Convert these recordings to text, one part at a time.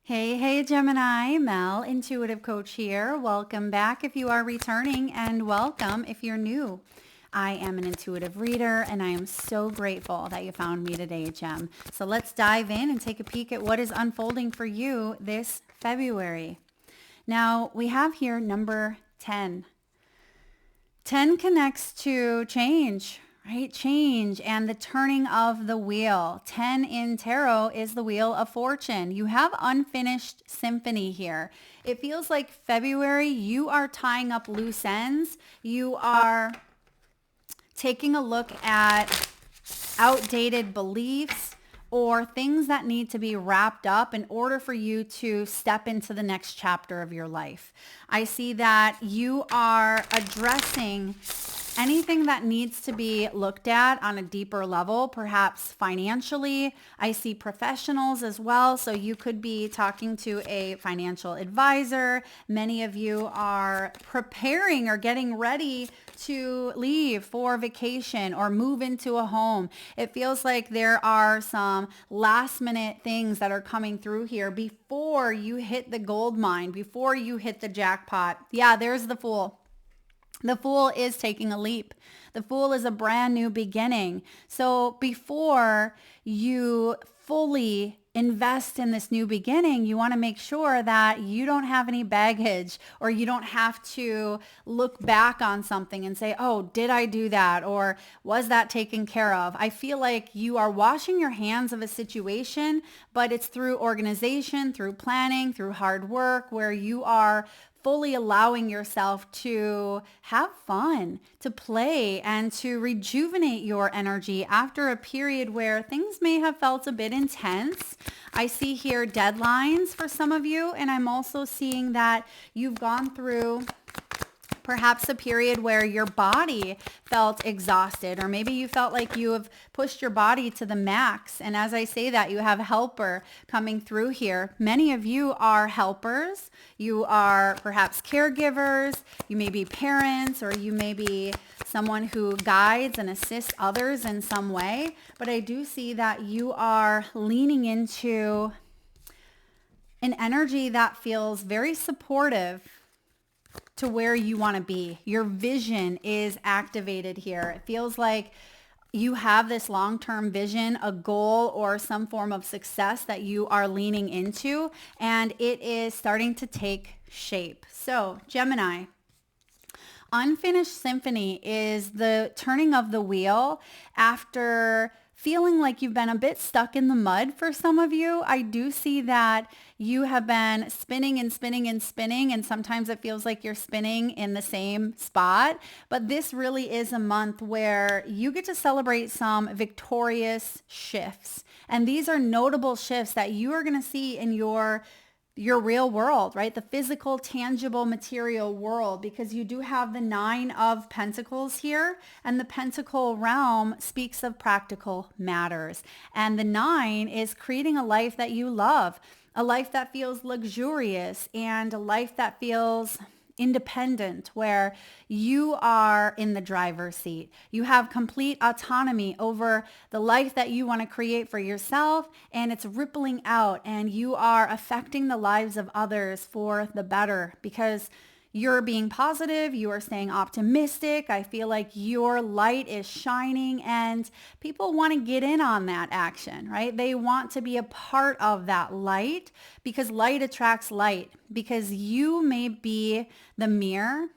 Hey, Gemini, Mel, Intuitive Coach here. Welcome back if you are returning and welcome if you're new. I am an intuitive reader and I am so grateful that you found me today, Gem. So let's dive in and take a peek at what is unfolding for you this February. Now we have here number 10. 10 connects to change, right? Change and the turning of the wheel. 10 in tarot is the wheel of fortune. You have unfinished symphony here. It feels like February, you are tying up loose ends. You are taking a look at outdated beliefs or things that need to be wrapped up in order for you to step into the next chapter of your life. I see that you are addressing anything that needs to be looked at on a deeper level, perhaps financially. I see professionals as well. So you could be talking to a financial advisor. Many of you are preparing or getting ready to leave for vacation or move into a home. It feels like there are some last minute things that are coming through here before you hit the gold mine, before you hit the jackpot. Yeah, there's the Fool. The Fool is taking a leap. The Fool is a brand new beginning. So before you fully invest in this new beginning, you want to make sure that you don't have any baggage or you don't have to look back on something and say, oh, did I do that? Or was that taken care of? I feel like you are washing your hands of a situation, but it's through organization, through planning, through hard work, where you are fully allowing yourself to have fun, to play, and to rejuvenate your energy after a period where things may have felt a bit intense. I see here deadlines for some of you, and I'm also seeing that you've gone through perhaps a period where your body felt exhausted, or maybe you felt like you have pushed your body to the max. And as I say that, you have helper coming through here. Many of you are helpers. You are perhaps caregivers. You may be parents, or you may be someone who guides and assists others in some way. But I do see that you are leaning into an energy that feels very supportive to where you want to be. Your vision is activated here. It feels like you have this long-term vision, a goal, or some form of success that you are leaning into, and it is starting to take shape. So, Gemini, unfinished symphony is the turning of the wheel after feeling like you've been a bit stuck in the mud for some of you. I do see that you have been spinning and spinning and spinning, and sometimes it feels like you're spinning in the same spot. But this really is a month where you get to celebrate some victorious shifts. And these are notable shifts that you are going to see in your real world, right? The physical, tangible, material world, because you do have the 9 of Pentacles here, and the Pentacle realm speaks of practical matters. And the 9 is creating a life that you love, a life that feels luxurious, and a life that feels independent, where you are in the driver's seat. You have complete autonomy over the life that you want to create for yourself, and it's rippling out, and you are affecting the lives of others for the better because you're being positive, you are staying optimistic. I feel like your light is shining and people want to get in on that action, right? They want to be a part of that light because light attracts light, because you may be the mirror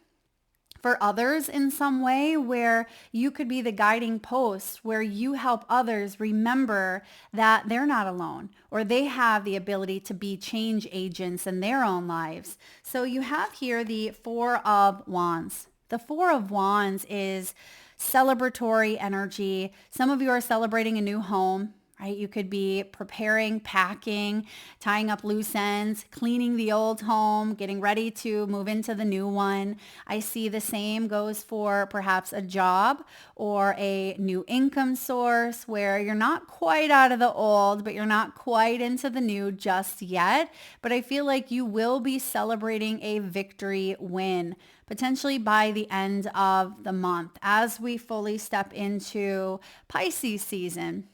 for others in some way, where you could be the guiding post, where you help others remember that they're not alone, or they have the ability to be change agents in their own lives. So you have here the 4 of Wands. The 4 of Wands is celebratory energy. Some of you are celebrating a new home, right? You could be preparing, packing, tying up loose ends, cleaning the old home, getting ready to move into the new one. I see the same goes for perhaps a job or a new income source where you're not quite out of the old, but you're not quite into the new just yet. But I feel like you will be celebrating a victory win, potentially by the end of the month as we fully step into Pisces season.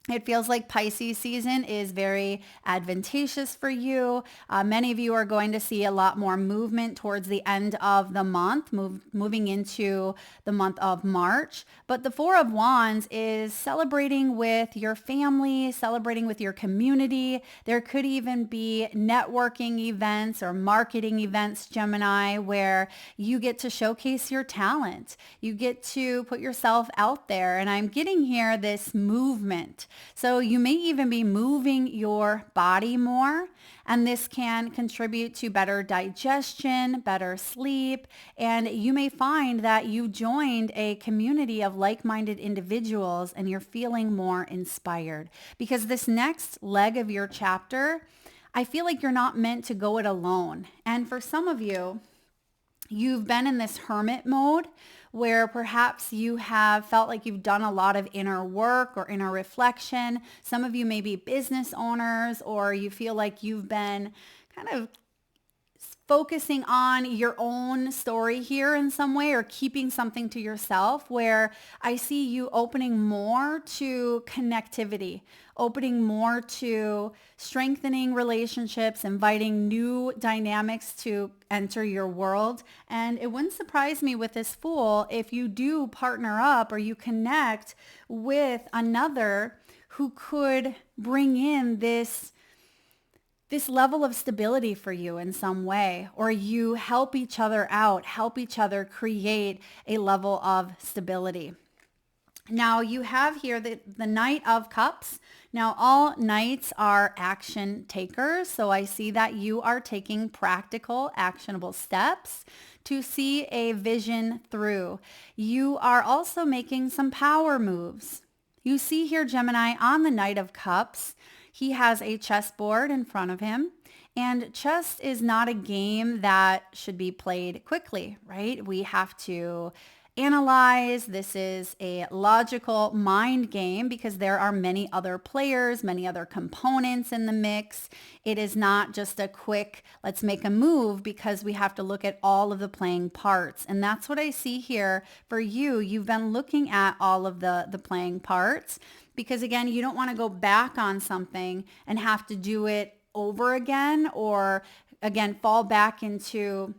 It feels like Pisces season is very advantageous for you. Many of you are going to see a lot more movement towards the end of the month, moving into the month of March. But the Four of Wands is celebrating with your family, celebrating with your community. There could even be networking events or marketing events, Gemini, where you get to showcase your talent. You get to put yourself out there. And I'm getting here this movement. So you may even be moving your body more, and this can contribute to better digestion, better sleep, and you may find that you joined a community of like-minded individuals and you're feeling more inspired. Because this next leg of your chapter, I feel like you're not meant to go it alone. And for some of you, you've been in this hermit mode where perhaps you have felt like you've done a lot of inner work or inner reflection. Some of you may be business owners, or you feel like you've been kind of focusing on your own story here in some way, or keeping something to yourself, where I see you opening more to connectivity, opening more to strengthening relationships, inviting new dynamics to enter your world. And it wouldn't surprise me with this Fool if you do partner up or you connect with another who could bring in this level of stability for you in some way, or you help each other out, help each other create a level of stability. Now you have here the Knight of Cups. Now all knights are action takers. So I see that you are taking practical, actionable steps to see a vision through. You are also making some power moves. You see here, Gemini, on the Knight of Cups, he has a chessboard in front of him, and chess is not a game that should be played quickly, right? We have to analyze. This is a logical mind game because there are many other players, many other components in the mix. It is not just a quick, let's make a move, because we have to look at all of the playing parts. And that's what I see here for you. You've been looking at all of the playing parts, because again, you don't want to go back on something and have to do it over again, or again, fall back into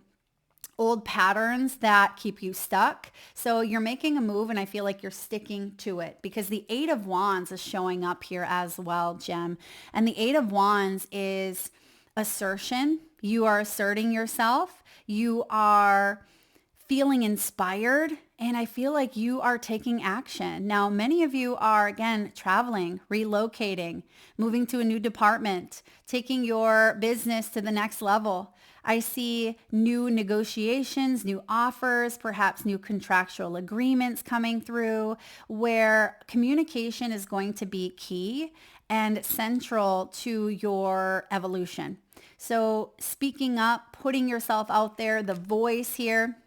old patterns that keep you stuck. So you're making a move, and I feel like you're sticking to it, because the Eight of Wands is showing up here as well, Gem. And the Eight of Wands is assertion. You are asserting yourself. You are feeling inspired, and I feel like you are taking action. Now, many of you are, again, traveling, relocating, moving to a new department, taking your business to the next level. I see new negotiations, new offers, perhaps new contractual agreements coming through, where communication is going to be key and central to your evolution. So speaking up, putting yourself out there, the voice here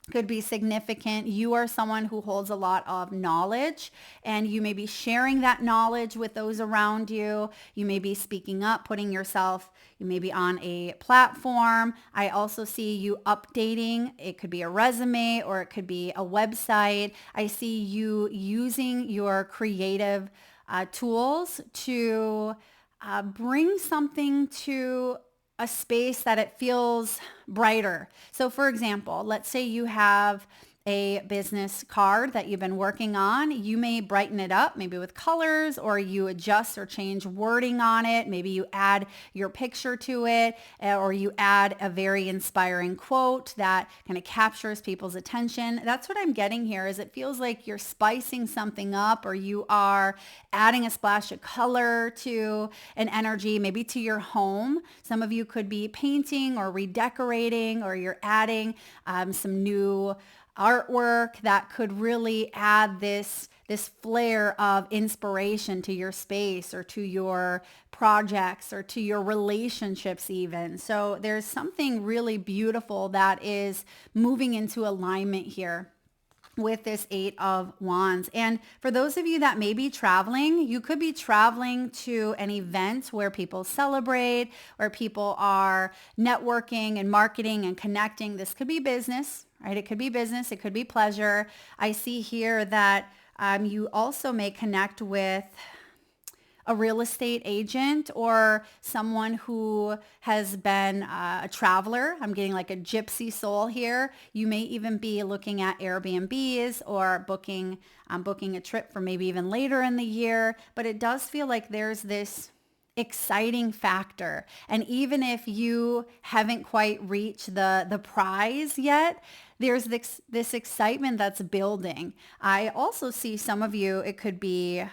could be significant. You are someone who holds a lot of knowledge, and you may be sharing that knowledge with those around you. You may be speaking up, putting yourself, you may be on a platform. I also see you updating. It could be a resume, or it could be a website. I see you using your creative tools to bring something to a space that it feels brighter. So for example, let's say you have a business card that you've been working on. You may brighten it up, maybe with colors, or you adjust or change wording on it. Maybe you add your picture to it, or you add a very inspiring quote that kind of captures people's attention. That's what I'm getting here, is it feels like you're spicing something up, or you are adding a splash of color to an energy, maybe to your home. Some of you could be painting or redecorating, or you're adding some new artwork that could really add this flair of inspiration to your space, or to your projects, or to your relationships even. So there's something really beautiful that is moving into alignment here with this Eight of Wands. And for those of you that may be traveling, you could be traveling to an event where people celebrate, where people are networking and marketing and connecting. This could be business, right? It could be business. It could be pleasure. I see here that you also may connect with a real estate agent or someone who has been a traveler. I'm getting like a gypsy soul here. You may even be looking at Airbnbs or booking a trip for maybe even later in the year. But it does feel like there's this exciting factor. And even if you haven't quite reached the prize yet, there's this excitement that's building. I also see some of you, it could be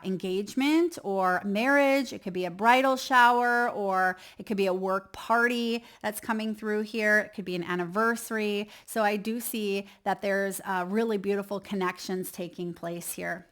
engagement or marriage. It could be a bridal shower, or it could be a work party that's coming through here. It could be an anniversary. So I do see that there's really beautiful connections taking place here.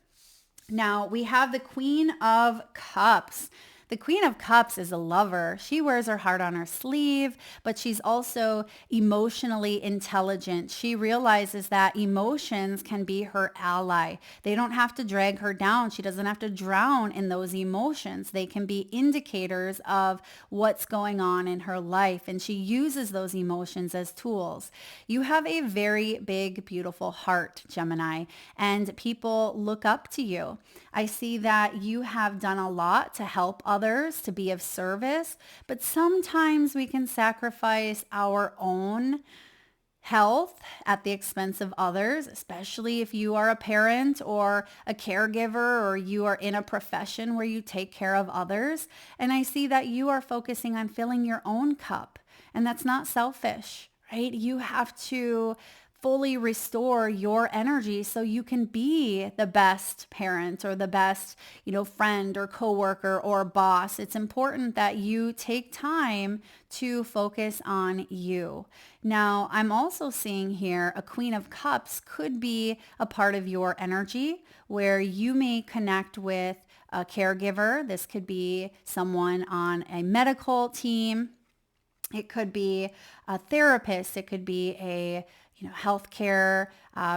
Now we have the Queen of Cups. The Queen of Cups is a lover. She wears her heart on her sleeve, but she's also emotionally intelligent. She realizes that emotions can be her ally. They don't have to drag her down. She doesn't have to drown in those emotions. They can be indicators of what's going on in her life, and she uses those emotions as tools. You have a very big, beautiful heart, Gemini, and people look up to you. I see that you have done a lot to help others, to be of service, but sometimes we can sacrifice our own health at the expense of others, especially if you are a parent or a caregiver, or you are in a profession where you take care of others. And I see that you are focusing on filling your own cup, and that's not selfish, right? You have to fully restore your energy so you can be the best parent or the best, friend or coworker or boss. It's important that you take time to focus on you. Now, I'm also seeing here a Queen of Cups could be a part of your energy where you may connect with a caregiver. This could be someone on a medical team. It could be a therapist. It could be a healthcare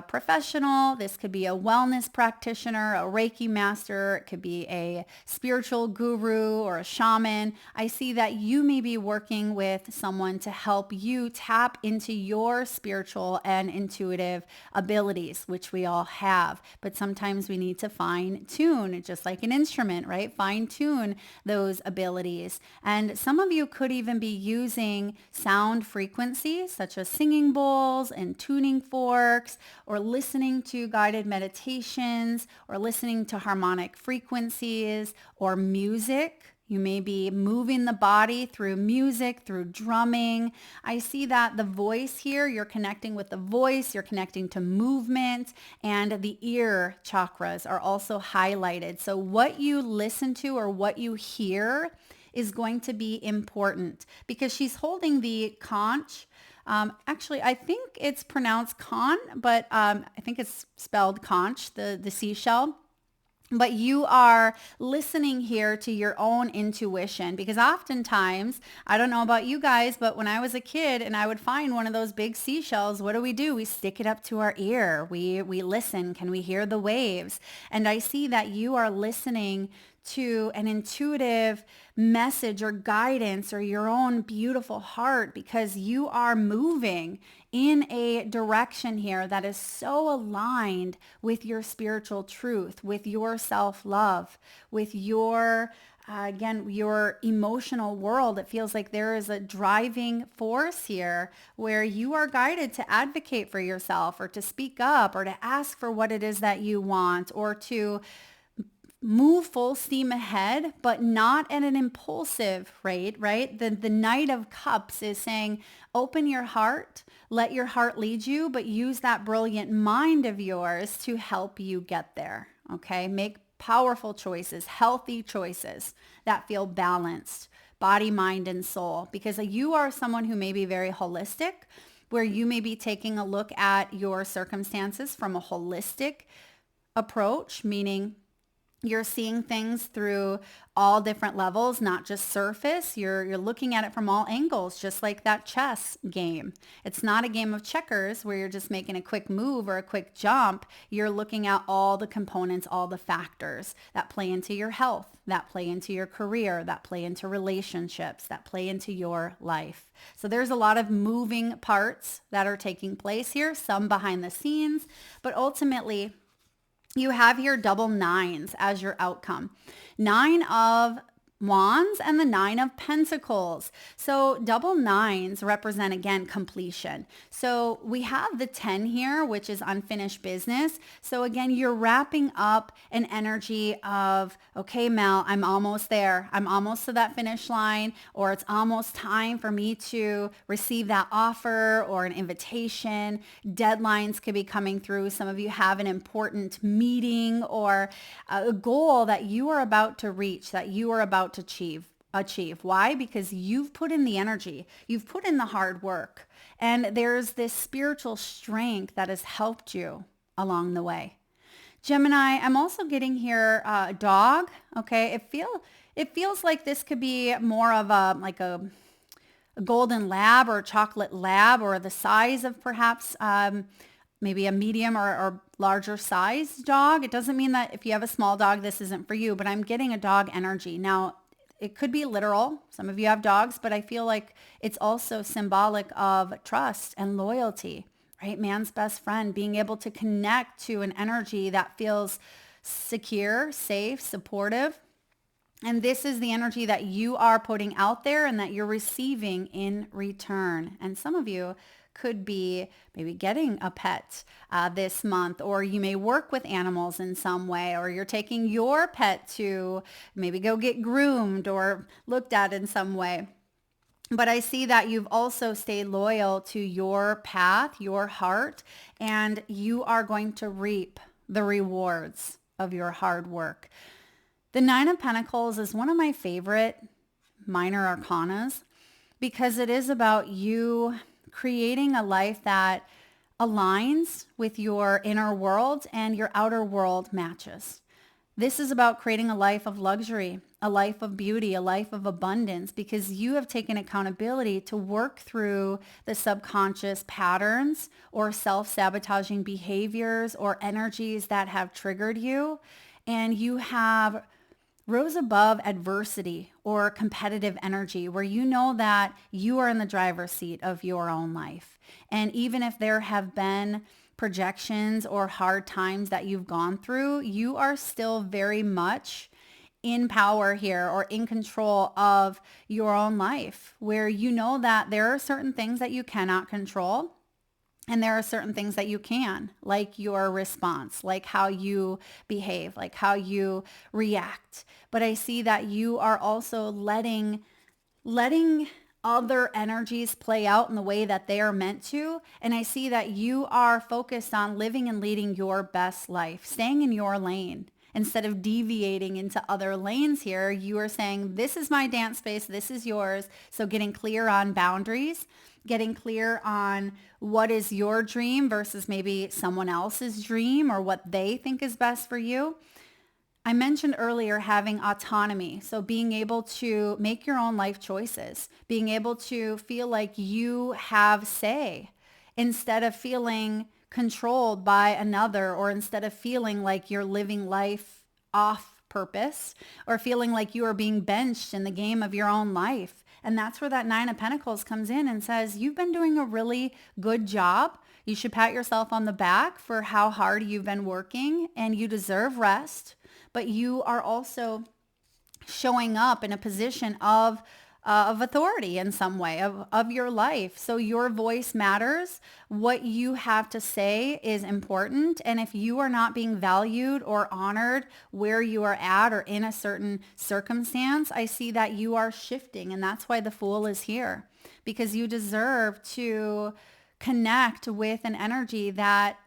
professional. This could be a wellness practitioner, a Reiki master. It could be a spiritual guru or a shaman. I see that you may be working with someone to help you tap into your spiritual and intuitive abilities, which we all have. But sometimes we need to fine tune, just like an instrument, right? Fine tune those abilities. And some of you could even be using sound frequencies such as singing bowls and tuning forks, or listening to guided meditations, or listening to harmonic frequencies or music. You may be moving the body through music, through drumming. I see that the voice here, you're connecting with the voice, you're connecting to movement, and the ear chakras are also highlighted. So what you listen to or what you hear is going to be important, because she's holding the conch. Actually, I think it's pronounced con, but I think it's spelled conch, the seashell. But you are listening here to your own intuition, because oftentimes, I don't know about you guys, but when I was a kid and I would find one of those big seashells, what do? We stick it up to our ear. We listen. Can we hear the waves? And I see that you are listening to an intuitive message or guidance or your own beautiful heart, because you are moving in a direction here that is so aligned with your spiritual truth, with your self-love, with your your emotional world. It feels like there is a driving force here where you are guided to advocate for yourself, or to speak up, or to ask for what it is that you want, or to move full steam ahead, but not at an impulsive rate, right? The Knight of Cups is saying, open your heart, let your heart lead you, but use that brilliant mind of yours to help you get there, okay? Make powerful choices, healthy choices that feel balanced, body, mind, and soul, because you are someone who may be very holistic, where you may be taking a look at your circumstances from a holistic approach, meaning you're seeing things through all different levels, not just surface. You're looking at it from all angles, just like that chess game. It's not a game of checkers where you're just making a quick move or a quick jump. You're looking at all the components, all the factors that play into your health, that play into your career, that play into relationships, that play into your life. So there's a lot of moving parts that are taking place here, some behind the scenes, but ultimately, you have here double nines as your outcome. Nine of Wands and the Nine of Pentacles. So double nines represent, again, completion. So we have the 10 here, which is unfinished business. So again, you're wrapping up an energy of, okay, Mel, I'm almost there. I'm almost to that finish line, or it's almost time for me to receive that offer or an invitation. Deadlines could be coming through. Some of you have an important meeting or a goal that you are about to reach, that you are about to achieve. Why? Because you've put in the energy, you've put in the hard work, and there's this spiritual strength that has helped you along the way. Gemini, I'm also getting here a dog. Okay, it feels like this could be more of a golden lab or a chocolate lab, or the size of perhaps maybe a medium or larger size dog. It doesn't mean that if you have a small dog, this isn't for you, but I'm getting a dog energy. Now, it could be literal. Some of you have dogs, but I feel like it's also symbolic of trust and loyalty, right? Man's best friend, being able to connect to an energy that feels secure, safe, supportive. And this is the energy that you are putting out there and that you're receiving in return. And some of you could be maybe getting a pet this month, or you may work with animals in some way, or you're taking your pet to maybe go get groomed or looked at in some way. But I see that you've also stayed loyal to your path, your heart, and you are going to reap the rewards of your hard work. The Nine of Pentacles is one of my favorite minor arcanas because it is about you creating a life that aligns with your inner world and your outer world matches. This is about creating a life of luxury, a life of beauty, a life of abundance, because you have taken accountability to work through the subconscious patterns or self-sabotaging behaviors or energies that have triggered you, and you have rose above adversity or competitive energy where you know that you are in the driver's seat of your own life. And even if there have been projections or hard times that you've gone through, you are still very much in power here or in control of your own life, where you know that there are certain things that you cannot control. And there are certain things that you can, like your response, like how you behave, like how you react. But I see that you are also letting other energies play out in the way that they are meant to. And I see that you are focused on living and leading your best life, staying in your lane. Instead of deviating into other lanes here, you are saying, this is my dance space, this is yours. So getting clear on boundaries, getting clear on what is your dream versus maybe someone else's dream or what they think is best for you. I mentioned earlier having autonomy. So being able to make your own life choices, being able to feel like you have say instead of feeling controlled by another, or instead of feeling like you're living life off purpose or feeling like you are being benched in the game of your own life. And that's where that Nine of Pentacles comes in and says, you've been doing a really good job. You should pat yourself on the back for how hard you've been working, and you deserve rest. But you are also showing up in a position of authority in some way of your life. So your voice matters. What you have to say is important. And if you are not being valued or honored where you are at or in a certain circumstance, I see that you are shifting. And that's why the Fool is here, because you deserve to connect with an energy that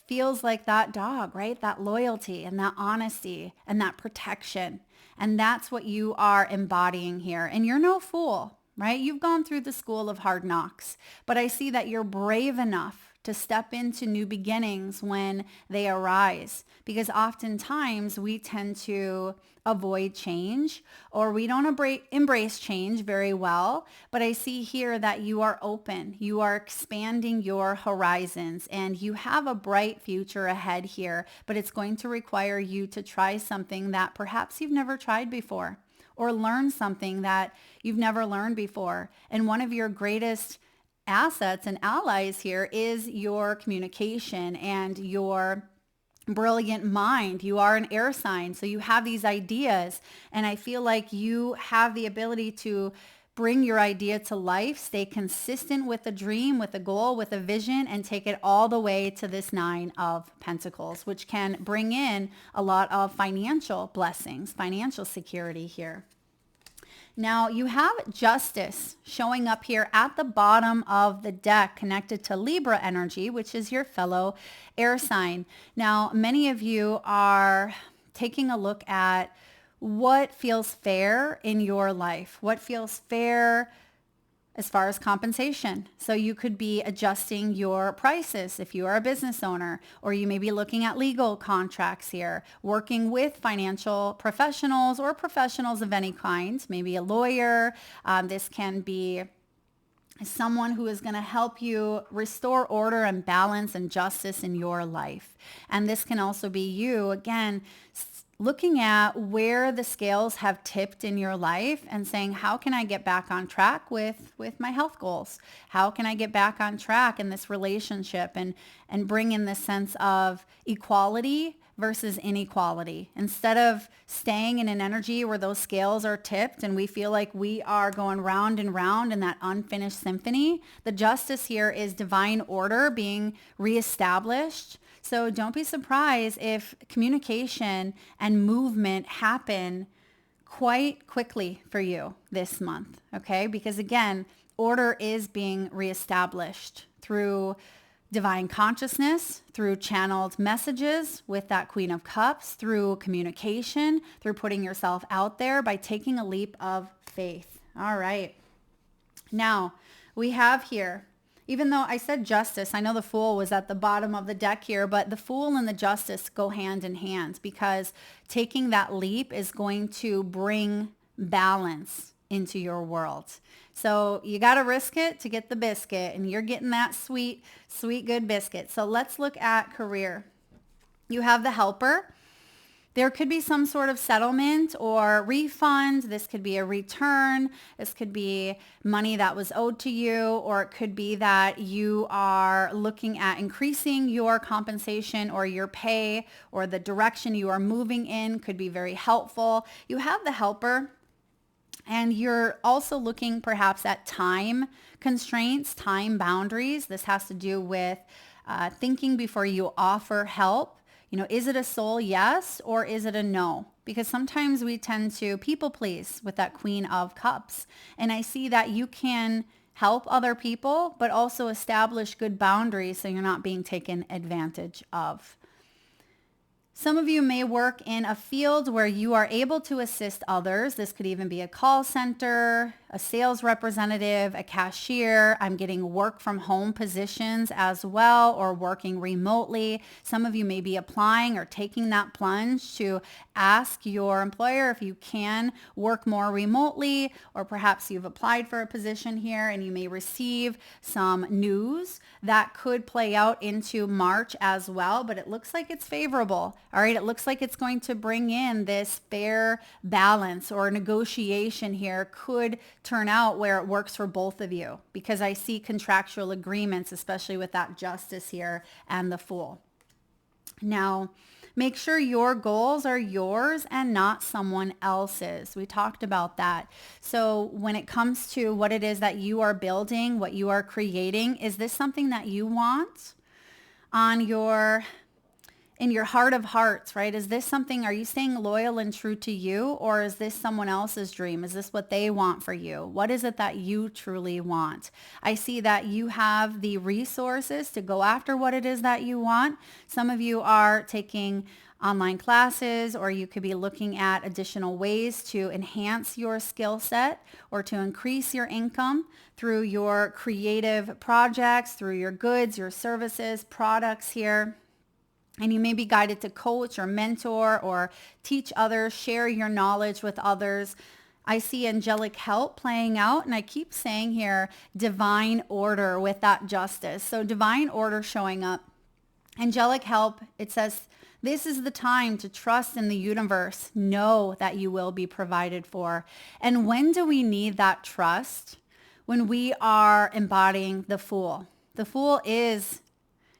feels like that dog, right? That loyalty and that honesty and that protection. And that's what you are embodying here. And you're no fool, right? You've gone through the school of hard knocks, but I see that you're brave enough to step into new beginnings when they arise, because oftentimes we tend to avoid change, or we don't embrace change very well. But I see here that you are open, you are expanding your horizons, and you have a bright future ahead here, but it's going to require you to try something that perhaps you've never tried before, or learn something that you've never learned before. And one of your greatest assets and allies here is your communication and your brilliant mind. You are an air sign, so you have these ideas, and I feel like you have the ability to bring your idea to life, stay consistent with a dream, with a goal, with a vision, and take it all the way to this 9 of Pentacles, which can bring in a lot of financial blessings, financial security here. Now you have Justice showing up here at the bottom of the deck, connected to Libra energy, which is your fellow air sign. Now, many of you are taking a look at what feels fair in your life, what feels fair as far as compensation. So you could be adjusting your prices if you are a business owner, or you may be looking at legal contracts here, working with financial professionals or professionals of any kind, maybe a lawyer. This can be someone who is going to help you restore order and balance and justice in your life. And this can also be you, again, looking at where the scales have tipped in your life and saying, how can I get back on track with my health goals? How can I get back on track in this relationship and bring in this sense of equality versus inequality? Instead of staying in an energy where those scales are tipped and we feel like we are going round and round in that unfinished symphony, the justice here is divine order being reestablished. So don't be surprised if communication and movement happen quite quickly for you this month, okay? Because again, order is being reestablished through divine consciousness, through channeled messages with that Queen of Cups, through communication, through putting yourself out there by taking a leap of faith. All right. Now, we have here, even though I said Justice, I know the Fool was at the bottom of the deck here, but the Fool and the Justice go hand in hand because taking that leap is going to bring balance into your world. So you got to risk it to get the biscuit, and you're getting that sweet, sweet, good biscuit. So let's look at career. You have the Helper. There could be some sort of settlement or refund. This could be a return. This could be money that was owed to you, or it could be that you are looking at increasing your compensation or your pay, or the direction you are moving in could be very helpful. You have the Helper, and you're also looking perhaps at time constraints, time boundaries. This has to do with thinking before you offer help. You know, is it a soul yes, or is it a no? Because sometimes we tend to people please with that Queen of Cups. And I see that you can help other people, but also establish good boundaries so you're not being taken advantage of. Some of you may work in a field where you are able to assist others. This could even be a call center, a sales representative, a cashier. I'm getting work from home positions as well, or working remotely. Some of you may be applying or taking that plunge to ask your employer if you can work more remotely, or perhaps you've applied for a position here and you may receive some news that could play out into March as well, but it looks like it's favorable. All right, it looks like it's going to bring in this fair balance, or negotiation here could turn out where it works for both of you, because I see contractual agreements, especially with that Justice here and the Fool. Now, make sure your goals are yours and not someone else's. We talked about that. So when it comes to what it is that you are building, what you are creating, is this something that you want in your heart of hearts, right? Is this something, are you staying loyal and true to you, or is this someone else's dream? Is this what they want for you? What is it that you truly want? I see that you have the resources to go after what it is that you want. Some of you are taking online classes, or you could be looking at additional ways to enhance your skill set or to increase your income through your creative projects, through your goods, your services, products here. And you may be guided to coach or mentor or teach others, share your knowledge with others. I see angelic help playing out, and I keep saying here, divine order with that Justice. So divine order showing up. Angelic help, it says, this is the time to trust in the universe. Know that you will be provided for. And when do we need that trust? When we are embodying the Fool. The Fool is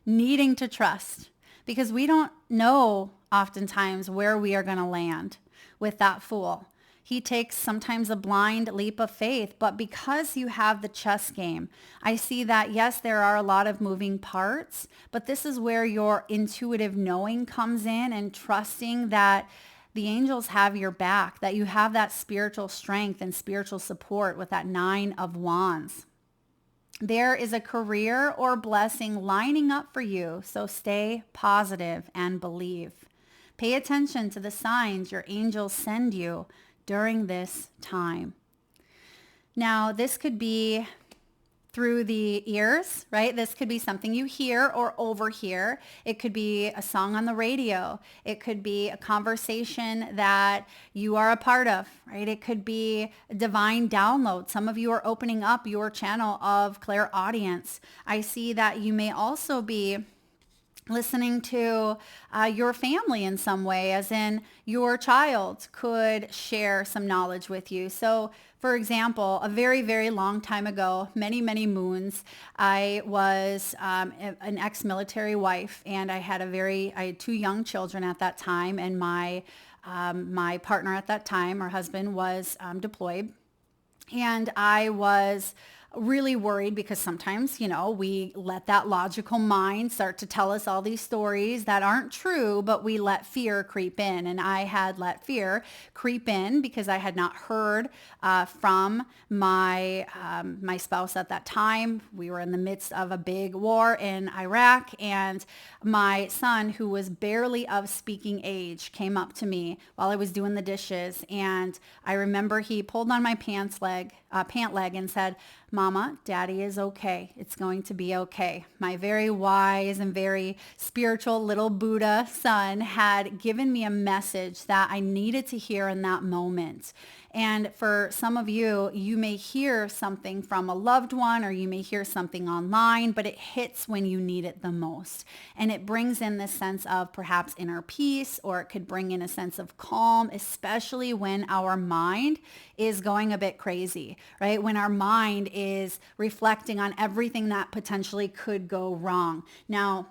needing to trust, because we don't know oftentimes where we are going to land with that Fool. He takes sometimes a blind leap of faith, but because you have the chess game, I see that, yes, there are a lot of moving parts, but this is where your intuitive knowing comes in and trusting that the angels have your back, that you have that spiritual strength and spiritual support with that 9 of Wands. There is a career or blessing lining up for you, so stay positive and believe. Pay attention to the signs your angels send you during this time. Now, this could be through the ears, right? This could be something you hear or overhear. It could be a song on the radio. It could be a conversation that you are a part of, right? It could be a divine download. Some of you are opening up your channel of clairaudience. I see that you may also be listening to your family in some way, as in your child could share some knowledge with you. So for example, a very, very long time ago, many, many moons, I was an ex-military wife, and I had 2 young children at that time, and my partner at that time, our husband, was deployed. And I was really worried because sometimes, we let that logical mind start to tell us all these stories that aren't true, but we let fear creep in. And I had let fear creep in because I had not heard from my spouse at that time. We were in the midst of a big war in Iraq, and my son, who was barely of speaking age, came up to me while I was doing the dishes. And I remember he pulled on my pant leg and said, "Mama, Daddy is okay. It's going to be okay." My very wise and very spiritual little Buddha son had given me a message that I needed to hear in that moment. And for some of you, you may hear something from a loved one, or you may hear something online, but it hits when you need it the most. And it brings in this sense of perhaps inner peace, or it could bring in a sense of calm, especially when our mind is going a bit crazy, right? When our mind is reflecting on everything that potentially could go wrong. Now,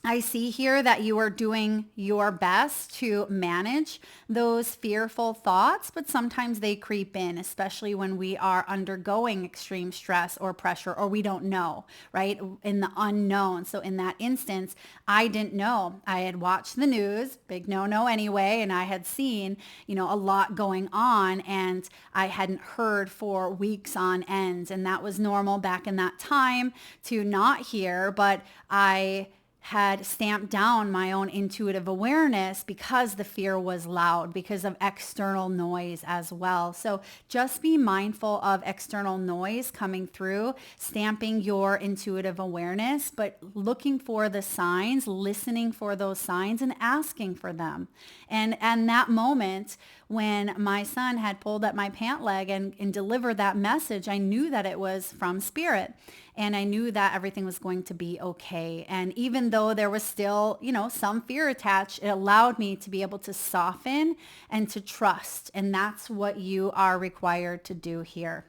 I see here that you are doing your best to manage those fearful thoughts, but sometimes they creep in, especially when we are undergoing extreme stress or pressure, or we don't know, right? In the unknown. So in that instance, I didn't know. I had watched the news, big no-no anyway, and I had seen, a lot going on, and I hadn't heard for weeks on end. And that was normal back in that time to not hear, but I had stamped down my own intuitive awareness because the fear was loud, because of external noise as well. So just be mindful of external noise coming through, stamping your intuitive awareness, but looking for the signs, listening for those signs, and asking for them. And that moment when my son had pulled at my pant leg and delivered that message, I knew that it was from Spirit. And I knew that everything was going to be okay. And even though there was still, some fear attached, it allowed me to be able to soften and to trust. And that's what you are required to do here.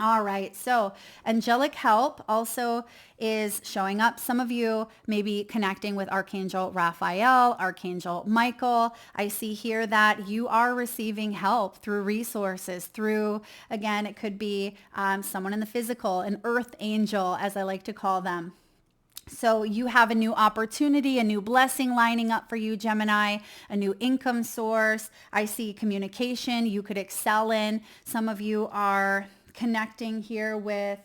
All right, so angelic help also is showing up. Some of you may be connecting with Archangel Raphael, Archangel Michael. I see here that you are receiving help through resources, through, again, it could be someone in the physical, an earth angel, as I like to call them. So you have a new opportunity, a new blessing lining up for you, Gemini, a new income source. I see communication you could excel in. Some of you are connecting here with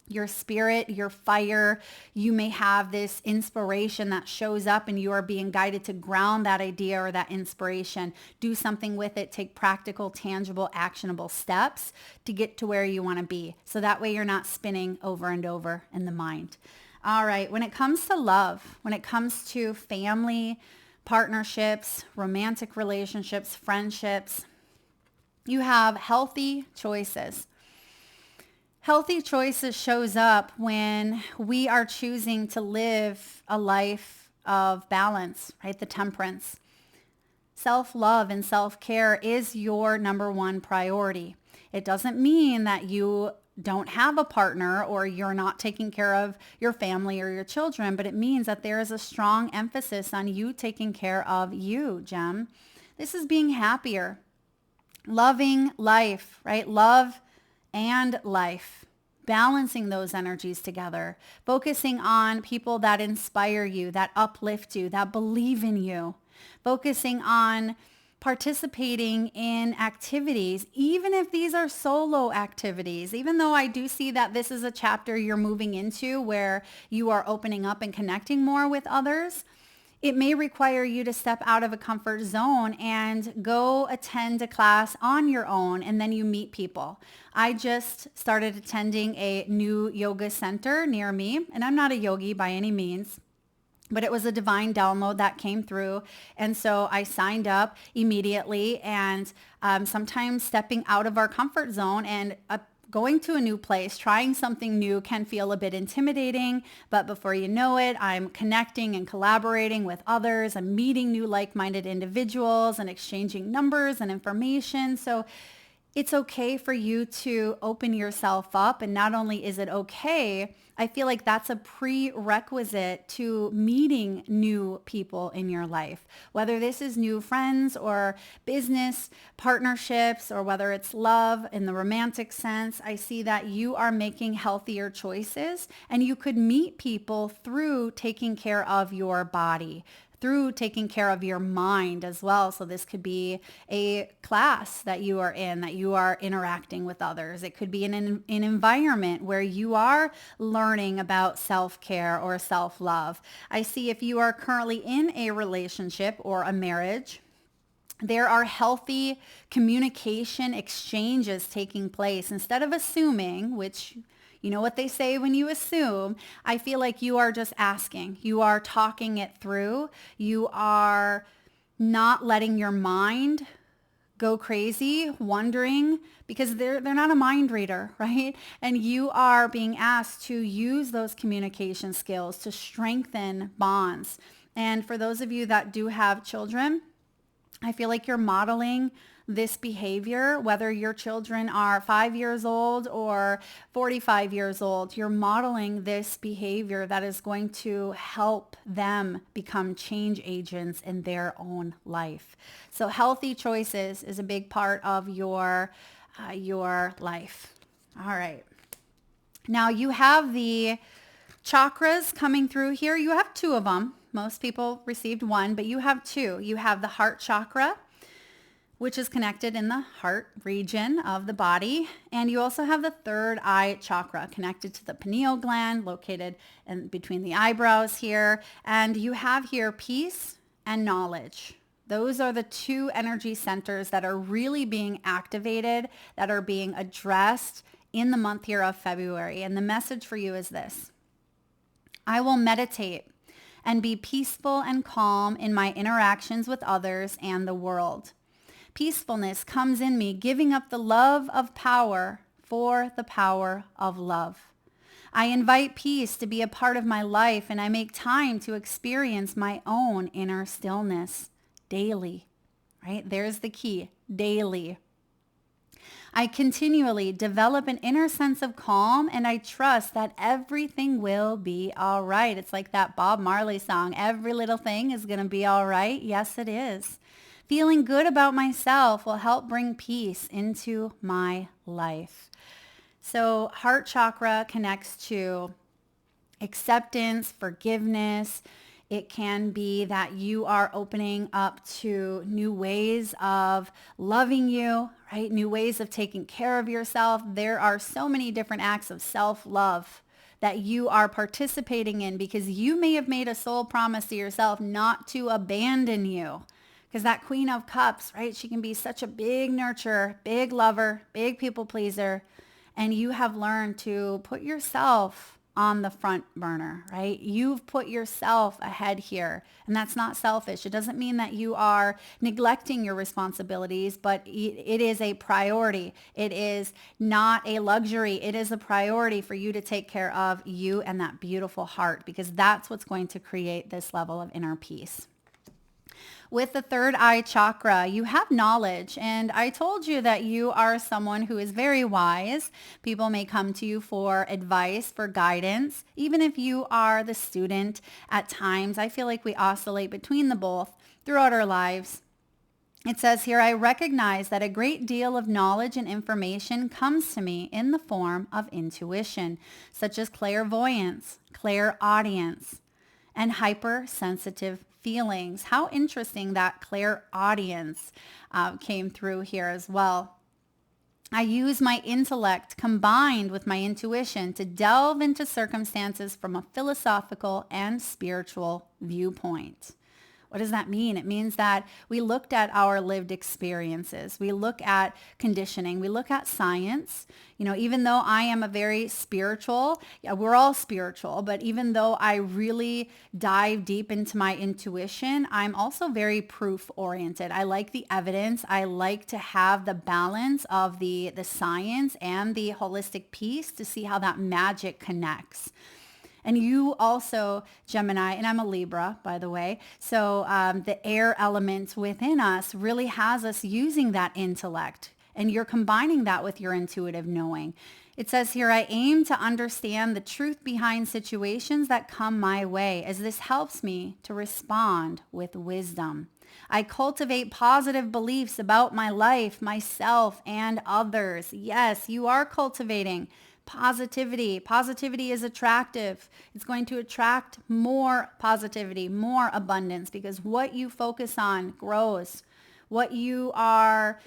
your spirit, your fire. You may have this inspiration that shows up and you are being guided to ground that idea or that inspiration. Do something with it. Take practical, tangible, actionable steps to get to where you want to be. So that way you're not spinning over and over in the mind. All right. When it comes to love, when it comes to family, partnerships, romantic relationships, friendships, you have healthy choices. Healthy choices shows up when we are choosing to live a life of balance, right? The temperance. Self-love and self-care is your number one priority. It doesn't mean that you don't have a partner or you're not taking care of your family or your children, but it means that there is a strong emphasis on you taking care of you, Gem. This is being happier, loving life, right? Love and life, balancing those energies together, focusing on people that inspire you, that uplift you, that believe in you, focusing on participating in activities, even if these are solo activities, even though I do see that this is a chapter you're moving into where you are opening up and connecting more with others. It may require you to step out of a comfort zone and go attend a class on your own, and then you meet people. I just started attending a new yoga center near me, and I'm not a yogi by any means, but it was a divine download that came through. And so I signed up immediately, and sometimes stepping out of our comfort zone and going to a new place, trying something new can feel a bit intimidating, but before you know it, I'm connecting and collaborating with others. I'm meeting new like-minded individuals and exchanging numbers and information. So it's okay for you to open yourself up. And not only is it okay, I feel like that's a prerequisite to meeting new people in your life, whether this is new friends or business partnerships, or whether it's love in the romantic sense. I see that you are making healthier choices, and you could meet people through taking care of your body, through taking care of your mind as well. So this could be a class that you are in, that you are interacting with others. It could be an environment where you are learning about self-care or self-love. I see if you are currently in a relationship or a marriage, there are healthy communication exchanges taking place. Instead of assuming, which you know what they say when you assume, I feel like you are just asking. You are talking it through. You are not letting your mind go crazy, wondering, because they're not a mind reader, right? And you are being asked to use those communication skills to strengthen bonds. And for those of you that do have children, I feel like you're modeling this behavior, whether your children are 5 years old or 45 years old, you're modeling this behavior that is going to help them become change agents in their own life. So healthy choices is a big part of your life. All right. Now you have the chakras coming through here. You have two of them. Most people received one, but you have two. You have the heart chakra, which is connected in the heart region of the body. And you also have the third eye chakra connected to the pineal gland, located in between the eyebrows here. And you have here peace and knowledge. Those are the two energy centers that are really being activated, that are being addressed in the month here of February. And the message for you is this: I will meditate and be peaceful and calm in my interactions with others and the world. Peacefulness comes in me, giving up the love of power for the power of love. I invite peace to be a part of my life, and I make time to experience my own inner stillness daily, right? There's the key, daily. I continually develop an inner sense of calm, and I trust that everything will be all right. It's like that Bob Marley song, every little thing is going to be all right. Yes, it is. Feeling good about myself will help bring peace into my life. So heart chakra connects to acceptance, forgiveness. It can be that you are opening up to new ways of loving you, right? New ways of taking care of yourself. There are so many different acts of self-love that you are participating in, because you may have made a soul promise to yourself not to abandon you. Because that Queen of Cups, right? She can be such a big nurturer, big lover, big people pleaser. And you have learned to put yourself on the front burner, right? You've put yourself ahead here. And that's not selfish. It doesn't mean that you are neglecting your responsibilities, but it is a priority. It is not a luxury. It is a priority for you to take care of you and that beautiful heart, because that's what's going to create this level of inner peace. With the third eye chakra, you have knowledge, and I told you that you are someone who is very wise. People may come to you for advice, for guidance, even if you are the student. At times, I feel like we oscillate between the both throughout our lives. It says here, I recognize that a great deal of knowledge and information comes to me in the form of intuition, such as clairvoyance, clairaudience, and hypersensitive feelings. How interesting that clairaudience came through here as well. I use my intellect combined with my intuition to delve into circumstances from a philosophical and spiritual viewpoint. What does that mean? It means that we looked at our lived experiences. We look at conditioning. We look at science. You know, even though I am a very spiritual, we're all spiritual, but even though I really dive deep into my intuition, I'm also very proof oriented. I like the evidence. I like to have the balance of the science and the holistic piece to see how that magic connects. And you also, Gemini, and I'm a Libra, by the way, so the air element within us really has us using that intellect, and you're combining that with your intuitive knowing. It says here, I aim to understand the truth behind situations that come my way, as this helps me to respond with wisdom. I cultivate positive beliefs about my life, myself, and others. Yes, you are cultivating positivity. Positivity is attractive. It's going to attract more positivity, more abundance, because what you focus on grows. What you are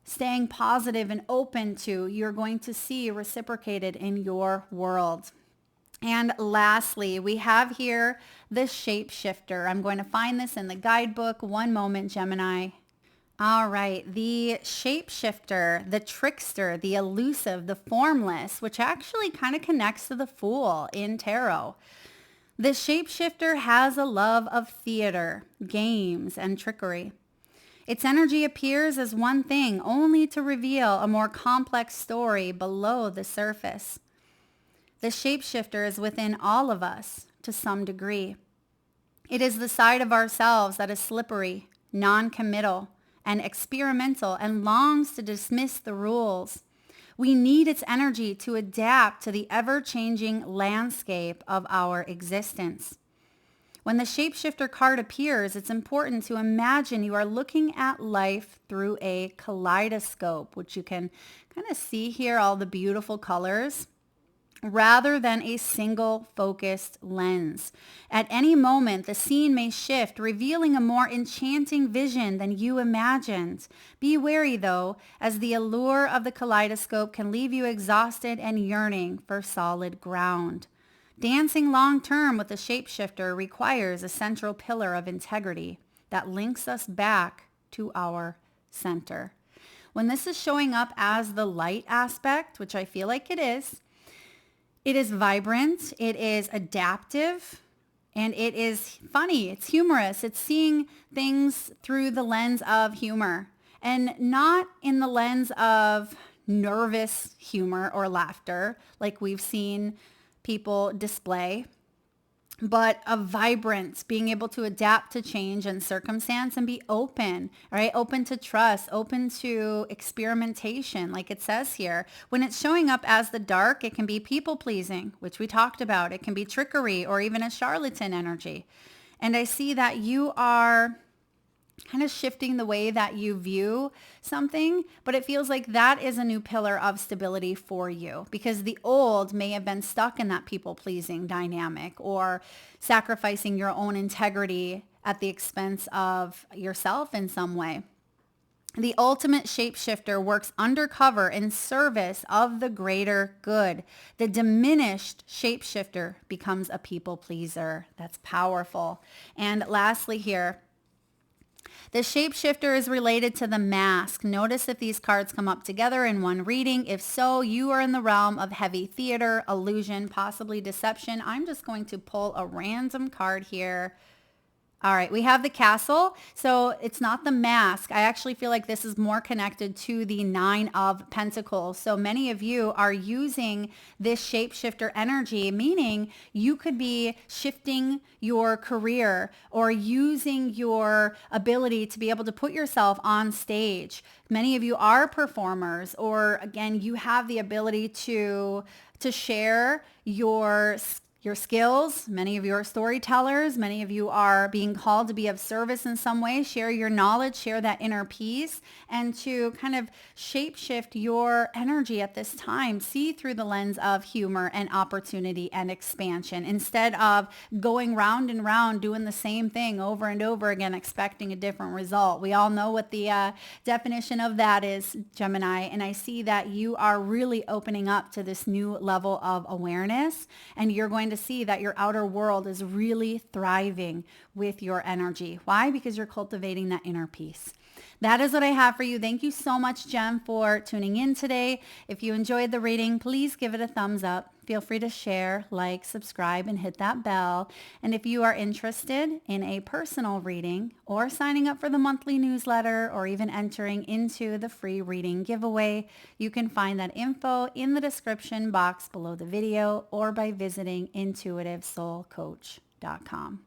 staying positive and open to, you're going to see reciprocated in your world. And lastly, we have here the shapeshifter. I'm going to find this in the guidebook. One moment, Gemini. All right, the shapeshifter, the trickster, the elusive, the formless, which actually kind of connects to the Fool in tarot. The shapeshifter has a love of theater, games, and trickery. Its energy appears as one thing, only to reveal a more complex story below the surface. The shapeshifter is within all of us to some degree. It is the side of ourselves that is slippery, non-committal, and experimental, and longs to dismiss the rules. We need its energy to adapt to the ever-changing landscape of our existence. When the shapeshifter card appears, it's important to imagine you are looking at life through a kaleidoscope, which you can kind of see here, all the beautiful colors, rather than a single focused lens. At any moment, the scene may shift, revealing a more enchanting vision than you imagined. Be wary, though, as the allure of the kaleidoscope can leave you exhausted and yearning for solid ground. Dancing long-term with the shapeshifter requires a central pillar of integrity that links us back to our center. When this is showing up as the light aspect, which I feel like it is vibrant, it is adaptive, and it is funny. It's humorous. It's seeing things through the lens of humor, and not in the lens of nervous humor or laughter like we've seen people display, but a vibrance, being able to adapt to change and circumstance and be open, right? Open to trust, open to experimentation, like it says here. When it's showing up as the dark, it can be people pleasing, which we talked about. It can be trickery or even a charlatan energy. And I see that you are kind of shifting the way that you view something, but it feels like that is a new pillar of stability for you, because the old may have been stuck in that people-pleasing dynamic or sacrificing your own integrity at the expense of yourself in some way. The ultimate shapeshifter works undercover in service of the greater good. The diminished shapeshifter becomes a people pleaser. That's powerful. And lastly here, the shapeshifter is related to the mask. Notice if these cards come up together in one reading. If so, you are in the realm of heavy theater, illusion, possibly deception. I'm just going to pull a random card here. All right, we have the castle. So it's not the mask. I actually feel like this is more connected to the 9 of Pentacles. So many of you are using this shapeshifter energy, meaning you could be shifting your career or using your ability to be able to put yourself on stage. Many of you are performers, or again, you have the ability to share your skills. Many of you are storytellers. Many of you are being called to be of service in some way. Share your knowledge, share that inner peace, and to kind of shapeshift your energy at this time. See through the lens of humor and opportunity and expansion instead of going round and round doing the same thing over and over again, expecting a different result. We all know what the definition of that is, Gemini, and I see that you are really opening up to this new level of awareness, and you're going to see that your outer world is really thriving with your energy. Why? Because you're cultivating that inner peace. That is what I have for you. Thank you so much, Gem, for tuning in today. If you enjoyed the reading, please give it a thumbs up. Feel free to share, like, subscribe, and hit that bell. And if you are interested in a personal reading or signing up for the monthly newsletter or even entering into the free reading giveaway, you can find that info in the description box below the video or by visiting intuitivesoulcoach.com.